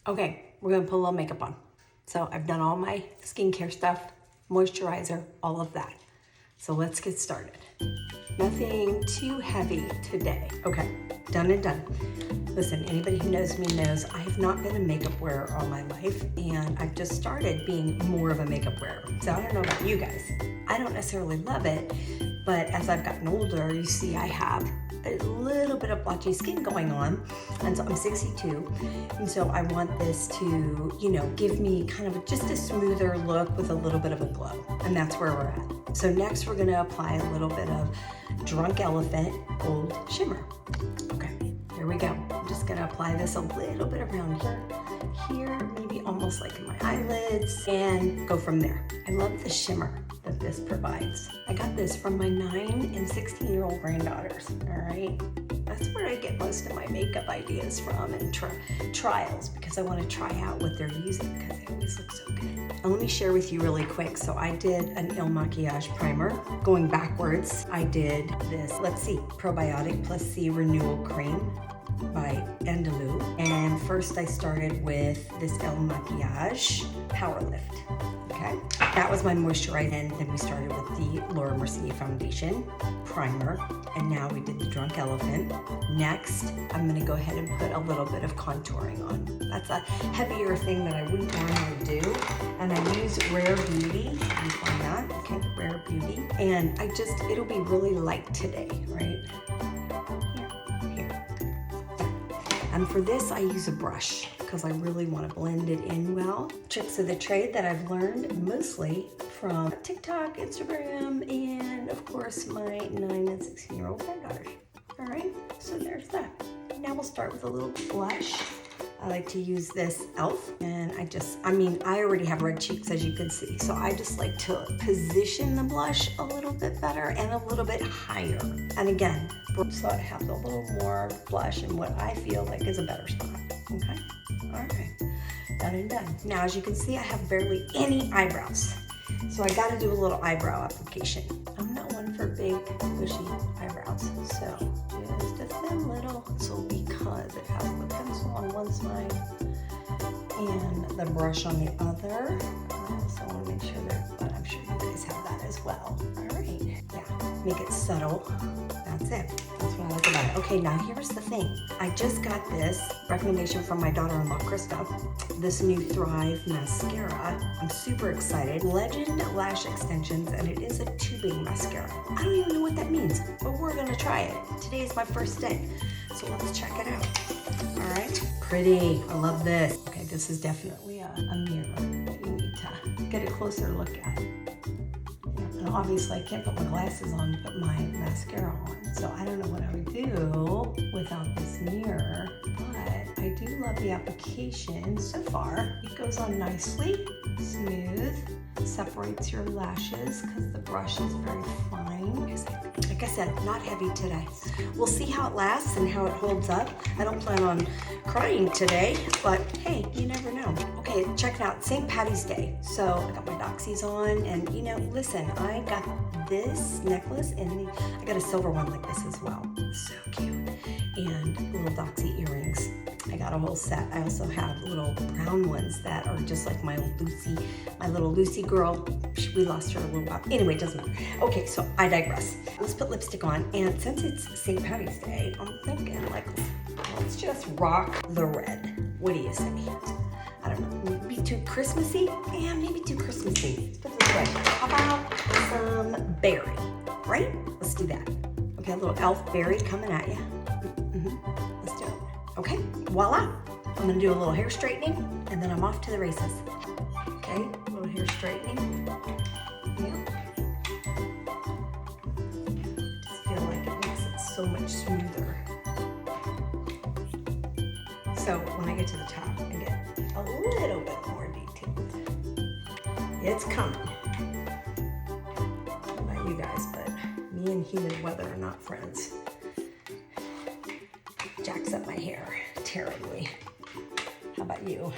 Okay, we're gonna put a little makeup on. So I've done all my skincare stuff, moisturizer, all of that. So let's get started. Nothing too heavy today. Okay, done and done. Listen, anybody who knows me knows I have not been a makeup wearer all my life, and I've just started being more of a makeup wearer. So I don't know about you guys. I don't necessarily love it, but as I've gotten older, you see I have a little bit of blotchy skin going on, and so I'm 62, and so I want this to, you know, give me kind of just a smoother look with a little bit of a glow, and that's where we're at. So next we're gonna apply a little bit of Drunk Elephant Gold Shimmer. Okay, here we go. I'm just gonna apply this a little bit around here, maybe almost like in my eyelids, and go from there. I love the shimmer that this provides. I got this from my 9 and 16-year-old granddaughters, all right? That's where I get most of my makeup ideas from, and trials, because I want to try out what they're using because they always look so good. And let me share with you really quick. So I did an Il Makiage primer. Going backwards, I did this, let's see, Probiotic Plus C Renewal Cream by Andalou. And first I started with this Il Makiage Power Lift. Okay, that was my moisturizer, and then we started with the Laura Mercier Foundation Primer, and now we did the Drunk Elephant. Next, I'm gonna go ahead and put a little bit of contouring on. That's a heavier thing that I wouldn't normally do, and I use Rare Beauty. You can find that, okay, Rare Beauty. And it'll be really light today, right? Here. And for this, I use a brush because I really want to blend it in well. Tricks of the trade that I've learned mostly from TikTok, Instagram, and of course my 9 and 16-year-old granddaughters. All right, so there's that. Now we'll start with a little blush. I like to use this e.l.f. and I already have red cheeks, as you can see. So I just like to position the blush a little bit better and a little bit higher. And again, so I have a little more blush in what I feel like is a better spot, okay? All right, done and done. Now, as you can see, I have barely any eyebrows. So I gotta do a little eyebrow application. I'm not one for big, bushy eyebrows. So just a thin little pencil, because it has the pencil on one side and the brush on the other. I also wanna make sure but I'm sure you guys have that as well. All right, yeah, make it subtle. That's it. That's what I like about it. Okay, now here's the thing. I just got this recommendation from my daughter-in-law, Krista, this new Thrive mascara. I'm super excited. Legend Lash Extensions, and it is a tubing mascara. I don't even know what that means, but we're gonna try it. Today is my first day, so let's check it out. All right, pretty. I love this. Okay, this is definitely a mirror that you need to get a closer look at. And obviously I can't put my glasses on and put my mascara on. So I don't know what I would do without this mirror, but I do love the application so far. It goes on nicely, smooth, separates your lashes because the brush is very fine. Like I said, not heavy today. We'll see how it lasts and how it holds up. I don't plan on crying today, but hey, you never know. Okay, check it out, St. Patty's Day. So I got my doxies on, and you know, listen, I got this necklace, and I got a silver one like this as well. So cute. And little doxy earrings. I got a whole set. I also have little brown ones that are just like my little Lucy girl. We lost her a little while. Anyway, it doesn't matter. Okay, so I digress. Let's put lipstick on, and since it's St. Patty's Day, I'm thinking like, let's just rock the red. What do you say? I don't know, maybe too Christmassy? Yeah, maybe too Christmassy. Let's put it this way. How about some berry, right? Let's do that. Okay, a little elf berry coming at you. Let's do it. Okay, voila. I'm gonna do a little hair straightening, and then I'm off to the races. Okay, a little hair straightening. Yeah. Just feel like it makes it so much smoother. So when I get to the top, I get a little bit more detailed. It's coming. I don't know about you guys, but me and humid weather are not friends. Jacks up my hair terribly. How about you?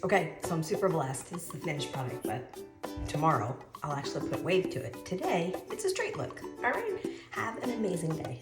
Okay, so I'm super blessed. This is the finished product, but tomorrow I'll actually put wave to it. Today, it's a straight look. All right, have an amazing day.